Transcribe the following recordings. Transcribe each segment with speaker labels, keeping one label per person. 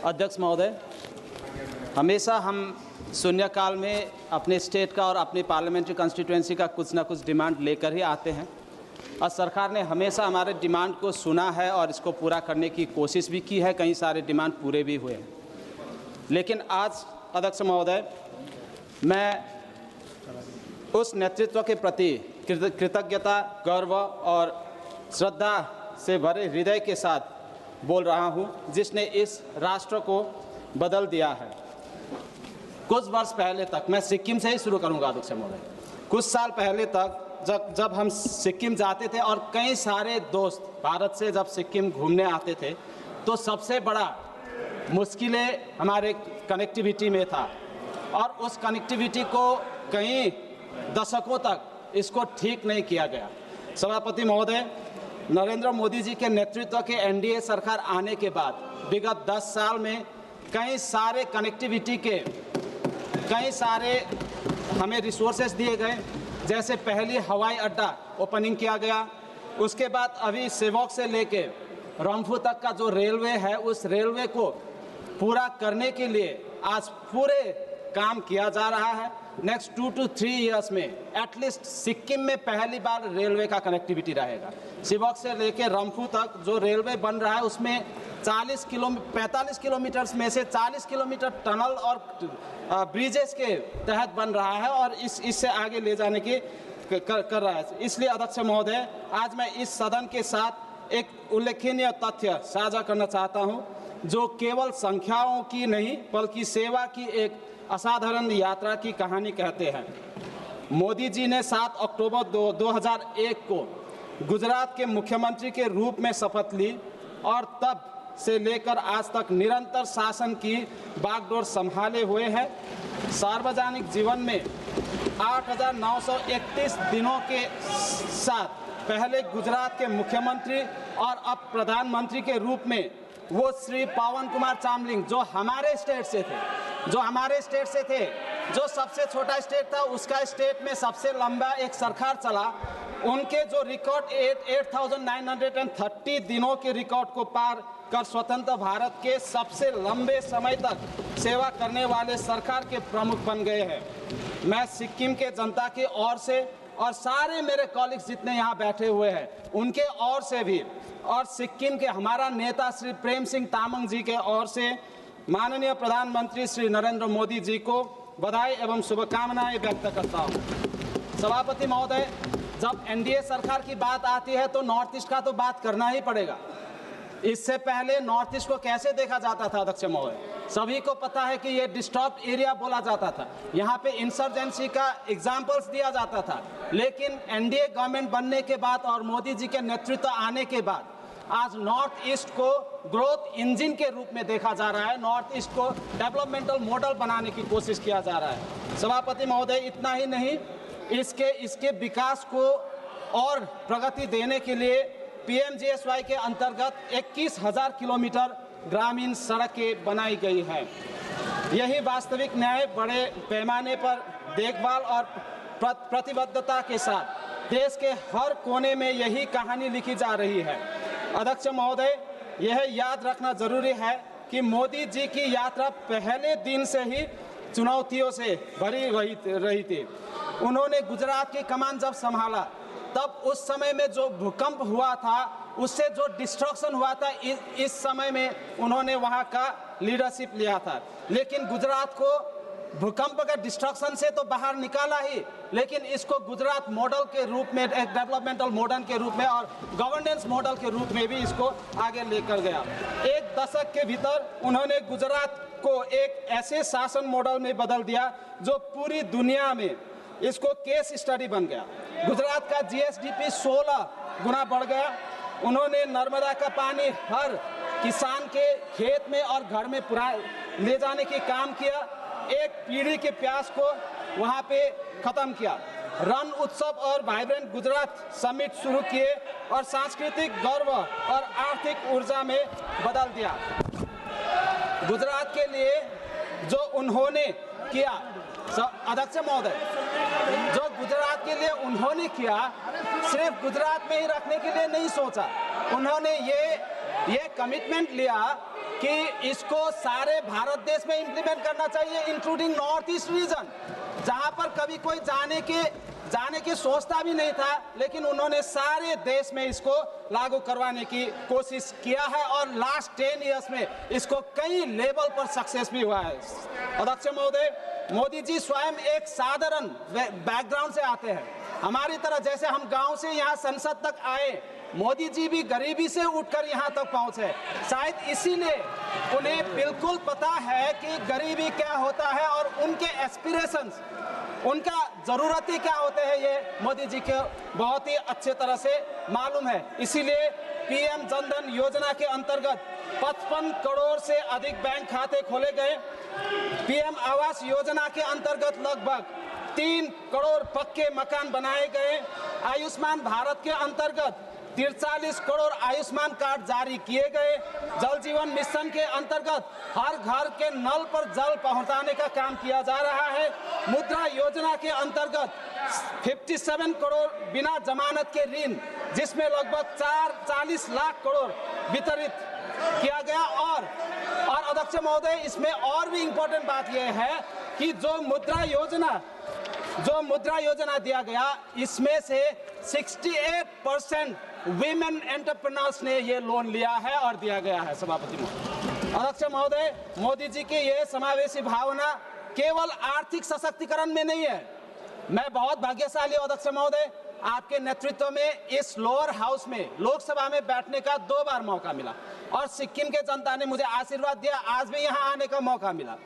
Speaker 1: अध्यक्ष महोदय, हमेशा हम शून्यकाल में अपने स्टेट का और अपनी पार्लियामेंट्री कंस्टिट्यूएंसी का कुछ ना कुछ डिमांड लेकर ही आते हैं और सरकार ने हमेशा हमारे डिमांड को सुना है और इसको पूरा करने की कोशिश भी की है। कई सारे डिमांड पूरे भी हुए हैं। लेकिन आज अध्यक्ष महोदय, मैं उस नेतृत्व के प्रति कृतज्ञता, गर्व और श्रद्धा से भरे हृदय के साथ बोल रहा हूं, जिसने इस राष्ट्र को बदल दिया है। कुछ वर्ष पहले तक, मैं सिक्किम से ही शुरू करूंगा अध्यक्ष महोदय, कुछ साल पहले तक जब हम सिक्किम जाते थे और कई सारे दोस्त भारत से जब सिक्किम घूमने आते थे, तो सबसे बड़ा मुश्किलें हमारे कनेक्टिविटी में था और उस कनेक्टिविटी को कई दशकों तक इसको ठीक नहीं किया गया। सभापति महोदय, नरेंद्र मोदी जी के नेतृत्व के एनडीए सरकार आने के बाद विगत 10 साल में कई सारे कनेक्टिविटी के कई सारे हमें रिसोर्सेज दिए गए। जैसे पहली हवाई अड्डा ओपनिंग किया गया, उसके बाद अभी सेवक से लेके रंफू तक का जो रेलवे है, उस रेलवे को पूरा करने के लिए आज पूरे काम किया जा रहा है। नेक्स्ट 2 to 3 ईयर्स में एटलीस्ट सिक्किम में पहली बार रेलवे का कनेक्टिविटी रहेगा। शिवक से लेके रंफू तक जो रेलवे बन रहा है, उसमें 45 किलोमीटर में से 40 किलोमीटर टनल और ब्रिजेस के तहत बन रहा है और इससे आगे ले जाने की कर रहा है। इसलिए अध्यक्ष महोदय, आज मैं इस सदन के साथ एक उल्लेखनीय तथ्य साझा करना चाहता हूं, जो केवल संख्याओं की नहीं बल्कि सेवा की एक असाधारण यात्रा की कहानी कहते हैं। मोदी जी ने 7 अक्टूबर 2001 को गुजरात के मुख्यमंत्री के रूप में शपथ ली और तब से लेकर आज तक निरंतर शासन की बागडोर संभाले हुए हैं। सार्वजनिक जीवन में 8,931 दिनों के साथ पहले गुजरात के मुख्यमंत्री और अब प्रधानमंत्री के रूप में वो श्री पवन कुमार चामलिंग, जो हमारे स्टेट से थे, जो सबसे छोटा स्टेट था, उसका स्टेट में सबसे लंबा एक सरकार चला, उनके जो रिकॉर्ड 8,930 दिनों के रिकॉर्ड को पार कर स्वतंत्र भारत के सबसे लंबे समय तक सेवा करने वाले सरकार के प्रमुख बन गए हैं। मैं सिक्किम के जनता की ओर से और सारे मेरे कॉलीग्स जितने यहाँ बैठे हुए हैं उनके ओर से भी, और सिक्किम के हमारा नेता श्री प्रेम सिंह तामाङ जी के ओर से माननीय प्रधानमंत्री श्री नरेंद्र मोदी जी को बधाई एवं शुभकामनाएं व्यक्त करता हूँ। सभापति महोदय, जब एनडीए सरकार की बात आती है तो नॉर्थ ईस्ट का तो बात करना ही पड़ेगा। इससे पहले नॉर्थ ईस्ट को कैसे देखा जाता था अध्यक्ष महोदय? सभी को पता है कि ये डिस्टर्ब्ड एरिया बोला जाता था, यहाँ पे इंसर्जेंसी का एग्जाम्पल्स दिया जाता था। लेकिन एनडीए गवर्नमेंट बनने के बाद और मोदी जी के नेतृत्व आने के बाद आज नॉर्थ ईस्ट को ग्रोथ इंजन के रूप में देखा जा रहा है। नॉर्थ ईस्ट को डेवलपमेंटल मॉडल बनाने की कोशिश किया जा रहा है। सभापति महोदय, इतना ही नहीं, इसके विकास को और प्रगति देने के लिए पीएमजीएसवाई के अंतर्गत 21,000 किलोमीटर ग्रामीण सड़कें बनाई गई है। यही वास्तविक न्याय बड़े पैमाने पर देखभाल और प्रतिबद्धता के साथ देश के हर कोने में यही कहानी लिखी जा रही है। अध्यक्ष महोदय, यह याद रखना जरूरी है कि मोदी जी की यात्रा पहले दिन से ही चुनौतियों से भरी रही थी। उन्होंने गुजरात की कमान जब संभाला, तब उस समय में जो भूकंप हुआ था, उससे जो डिस्ट्रक्शन हुआ था, इस समय में उन्होंने वहां का लीडरशिप लिया था। लेकिन गुजरात को भूकंप का डिस्ट्रक्शन से तो बाहर निकाला ही, लेकिन इसको गुजरात मॉडल के रूप में, एक डेवलपमेंटल मॉडल के रूप में और गवर्नेंस मॉडल के रूप में भी इसको आगे लेकर गया। एक दशक के भीतर उन्होंने गुजरात को एक ऐसे शासन मॉडल में बदल दिया जो पूरी दुनिया में इसको केस स्टडी बन गया। गुजरात का जीएसडीपी 16 गुना बढ़ गया। उन्होंने नर्मदा का पानी हर किसान के खेत में और घर में ले जाने की काम किया। एक पीढ़ी के प्यास को वहाँ पे खत्म किया। रण उत्सव और वाइब्रेंट गुजरात समिट शुरू किए और सांस्कृतिक गौरव और आर्थिक ऊर्जा में बदल दिया। गुजरात के लिए जो उन्होंने किया, अध्यक्ष महोदय, जो गुजरात के लिए उन्होंने किया, सिर्फ गुजरात में ही रखने के लिए नहीं सोचा। उन्होंने ये कमिटमेंट लिया कि इसको सारे भारत देश में इम्प्लीमेंट करना चाहिए, इंक्लूडिंग नॉर्थ ईस्ट रीजन, जहां पर कभी कोई जाने की सोचता भी नहीं था, लेकिन उन्होंने सारे देश में इसको लागू करवाने की कोशिश किया है और लास्ट 10 इयर्स में इसको कई लेवल पर सक्सेस भी हुआ है। अध्यक्ष महोदय, मोदी जी स्वयं एक साधारण बैकग्राउंड से आते हैं, हमारी तरह। जैसे हम गांव से यहाँ संसद तक आए, मोदी जी भी गरीबी से उठकर यहाँ तक पहुँचे। शायद इसीलिए उन्हें बिल्कुल पता है कि गरीबी क्या होता है और उनके एस्पिरेशंस, उनका ज़रूरतें क्या होते हैं, ये मोदी जी को बहुत ही अच्छे तरह से मालूम है। इसीलिए पीएम जनधन योजना के अंतर्गत 55 करोड़ से अधिक बैंक खाते खोले गए। पीएम आवास योजना के अंतर्गत लगभग 3 करोड़ पक्के मकान बनाए गए। आयुष्मान भारत के अंतर्गत 43 करोड़ आयुष्मान कार्ड जारी किए गए। जल जीवन मिशन के अंतर्गत हर घर के नल पर जल पहुंचाने का काम किया जा रहा है। मुद्रा योजना के अंतर्गत 57 करोड़ बिना जमानत के ऋण, जिसमें लगभग 40 लाख करोड़ वितरित किया गया। और अध्यक्ष महोदय, इसमें और भी इम्पोर्टेंट बात यह है कि जो मुद्रा योजना दिया गया, इसमें से 68% वीमेन एंटरप्रेन्योर्स ने ये लोन लिया है और दिया गया है। सभापति महोदय, अध्यक्ष महोदय, मोदी जी की ये समावेशी भावना केवल आर्थिक सशक्तिकरण में नहीं है। मैं बहुत भाग्यशाली हूं अध्यक्ष महोदय, आपके नेतृत्व में इस लोअर हाउस में, लोकसभा में बैठने का 2 बार मौका मिला और सिक्किम के जनता ने मुझे आशीर्वाद दिया, आज भी यहाँ आने का मौका मिला।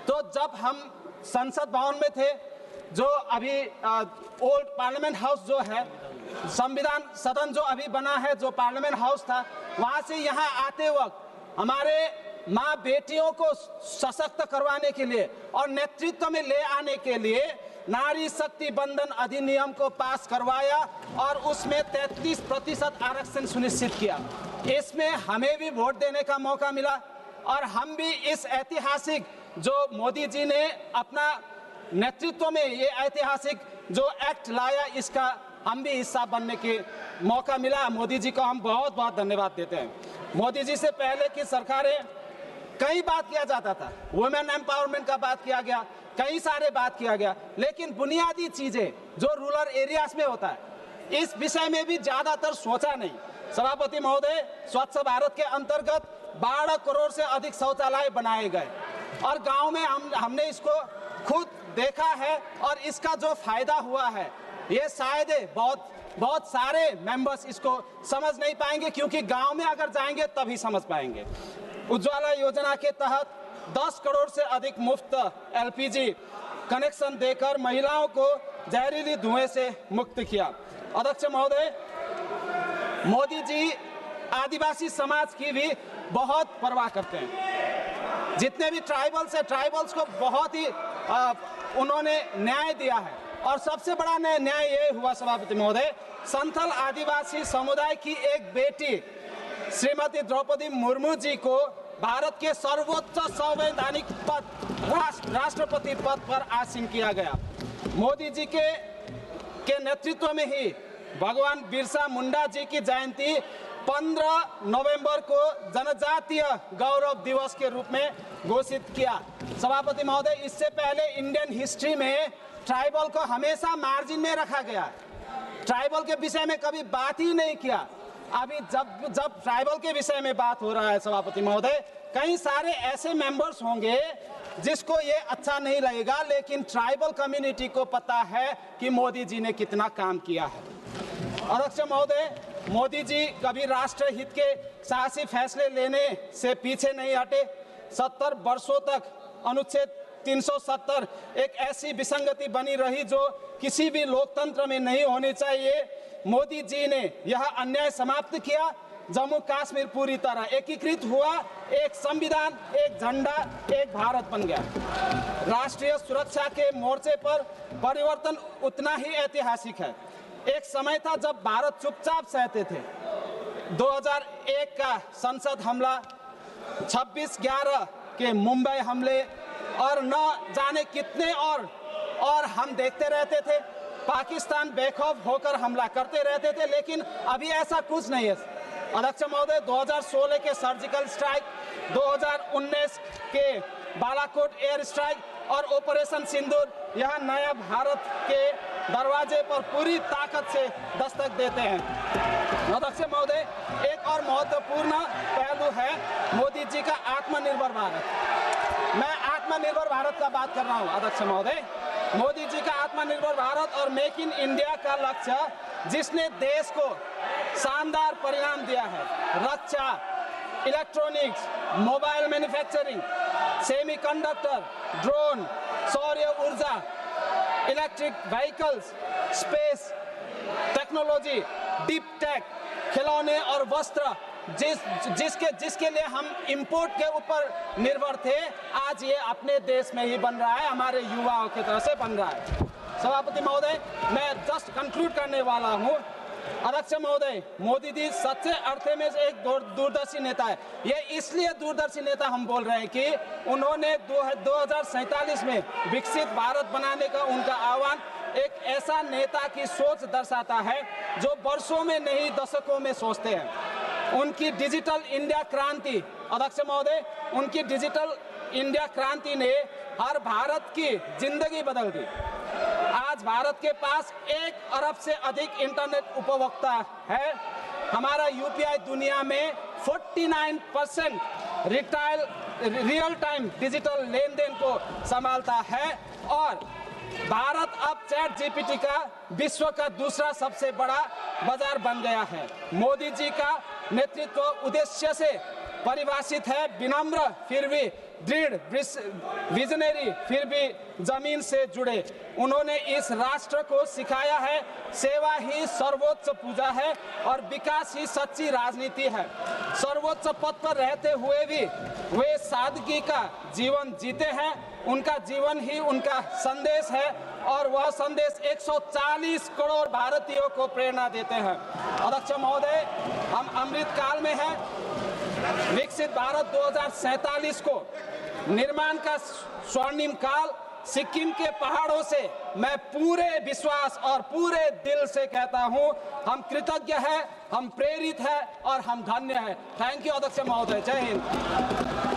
Speaker 1: तो जब हम संसद भवन में थे, जो अभी ओल्ड पार्लियामेंट हाउस जो है, संविधान सदन जो अभी बना है, जो पार्लियामेंट हाउस था, वहां से यहाँ आते वक्त हमारे माँ बेटियों को सशक्त करवाने के लिए और नेतृत्व में ले आने के लिए नारी शक्ति बंधन अधिनियम को पास करवाया और उसमें 33% आरक्षण सुनिश्चित किया। इसमें हमें भी वोट देने का मौका मिला और हम भी इस ऐतिहासिक, जो मोदी जी ने अपना नेतृत्व में ये ऐतिहासिक जो एक्ट लाया, इसका हम भी हिस्सा बनने के मौका मिला। मोदी जी को हम बहुत बहुत धन्यवाद देते हैं। मोदी जी से पहले की सरकारें कई बात किया जाता था, वुमेन एम्पावरमेंट का बात किया गया, कई सारे बात किया गया, लेकिन बुनियादी चीजें जो रूरल एरियाज में होता है, इस विषय में भी ज्यादातर सोचा नहीं। सभापति महोदय, स्वच्छ भारत के अंतर्गत 12 करोड़ से अधिक शौचालय बनाए गए और गांव में हमने इसको खुद देखा है और इसका जो फायदा हुआ है, ये शायद बहुत सारे मेंबर्स इसको समझ नहीं पाएंगे, क्योंकि गांव में अगर जाएंगे तभी समझ पाएंगे। उज्ज्वला योजना के तहत 10 करोड़ से अधिक मुफ्त एलपीजी कनेक्शन देकर महिलाओं को जहरीली धुएं से मुक्त किया। अध्यक्ष महोदय, मोदी जी आदिवासी समाज की भी बहुत परवाह करते हैं। जितने भी ट्राइबल्स हैं, ट्राइबल्स को बहुत ही उन्होंने न्याय दिया है और सबसे बड़ा न्याय ये हुआ सभापति महोदय, संथाल आदिवासी समुदाय की एक बेटी श्रीमती द्रौपदी मुर्मू जी को भारत के सर्वोच्च संवैधानिक पद, राष्ट्रपति पद पर आसीन किया गया। मोदी जी के नेतृत्व में ही भगवान बिरसा मुंडा जी की जयंती 15 नवंबर को जनजातीय गौरव दिवस के रूप में घोषित किया। सभापति महोदय, इससे पहले इंडियन हिस्ट्री में ट्राइबल को हमेशा मार्जिन में रखा गया, ट्राइबल के विषय में कभी बात ही नहीं किया। अभी जब ट्राइबल के विषय में बात हो रहा है सभापति महोदय, कई सारे ऐसे मेंबर्स होंगे जिसको ये अच्छा नहीं लगेगा, लेकिन ट्राइबल कम्युनिटी को पता है कि मोदी जी ने कितना काम किया है। अध्यक्ष महोदय, मोदी जी कभी राष्ट्र हित के साहसी फैसले लेने से पीछे नहीं हटे। 70 वर्षों तक अनुच्छेद 370 एक ऐसी विसंगति बनी रही जो किसी भी लोकतंत्र में नहीं होनी चाहिए। मोदी जी ने यह अन्याय समाप्त किया। जम्मू कश्मीर पूरी तरह एकीकृत हुआ, एक संविधान, एक झंडा, एक भारत बन गया। राष्ट्रीय सुरक्षा के मोर्चे पर परिवर्तन उतना ही ऐतिहासिक है। एक समय था जब भारत चुपचाप सहते थे। 2001 का संसद हमला, 26/11 के मुंबई हमले और न जाने कितने और हम देखते रहते थे। पाकिस्तान बेखौफ होकर हमला करते रहते थे, लेकिन अभी ऐसा कुछ नहीं है। अध्यक्ष महोदय, 2016 के सर्जिकल स्ट्राइक, 2019 के बालाकोट एयर स्ट्राइक और ऑपरेशन सिंदूर यह नया भारत के दरवाजे पर पूरी ताकत से दस्तक देते हैं। अध्यक्ष महोदय, एक और महत्वपूर्ण पहलू है मोदी जी का आत्मनिर्भर भारत। मैं आत्मनिर्भर भारत का बात कर रहा हूँ अध्यक्ष महोदय। मोदी जी का आत्मनिर्भर भारत और मेक इन इंडिया का लक्ष्य जिसने देश को शानदार परिणाम दिया है, रक्षा, electronics, mobile manufacturing, semiconductor, drone, सौर ऊर्जा, electric vehicles, space technology, deep tech, खिलौने और वस्त्र, जिसके लिए हम इंपोर्ट के ऊपर निर्भर थे, आज ये अपने देश में ही बन रहा है, हमारे युवाओं की तरफ से बन रहा है। सभापति महोदय, मैं जस्ट कंक्लूड करने वाला हूँ। अध्यक्ष महोदय, मोदी जी सच्चे अर्थ में एक दूरदर्शी नेता है। ये इसलिए दूरदर्शी नेता हम बोल रहे हैं कि उन्होंने 2047 में विकसित भारत बनाने का उनका आह्वान एक ऐसा नेता की सोच दर्शाता है जो वर्षों में नहीं दशकों में सोचते हैं। उनकी डिजिटल इंडिया क्रांति, अध्यक्ष महोदय, उनकी डिजिटल इंडिया क्रांति ने हर भारत की जिंदगी बदल दी। आज भारत के पास 1 अरब से अधिक इंटरनेट उपभोक्ता है। हमारा यूपीआई दुनिया में 49% रियल टाइम डिजिटल लेन देन को संभालता है और भारत अब चैट जीपीटी का विश्व का दूसरा सबसे बड़ा बाजार बन गया है। मोदी जी का नेतृत्व उद्देश्य से परिभाषित है, विनम्र फिर भी दृढ़, विजनरी फिर भी जमीन से जुड़े। उन्होंने इस राष्ट्र को सिखाया है सेवा ही सर्वोच्च पूजा है और विकास ही सच्ची राजनीति है। सर्वोच्च पद पर रहते हुए भी वे सादगी का जीवन जीते हैं। उनका जीवन ही उनका संदेश है और वह संदेश 140 करोड़ भारतीयों को प्रेरणा देते हैं। अध्यक्ष महोदय, हम अमृत काल में हैं। विकसित भारत 2047 को निर्माण का स्वर्णिम काल सिक्किम के पहाड़ों से मैं पूरे विश्वास और पूरे दिल से कहता हूं, हम कृतज्ञ हैं, हम प्रेरित हैं और हम धन्य हैं। थैंक यू अध्यक्ष महोदय। जय हिंद।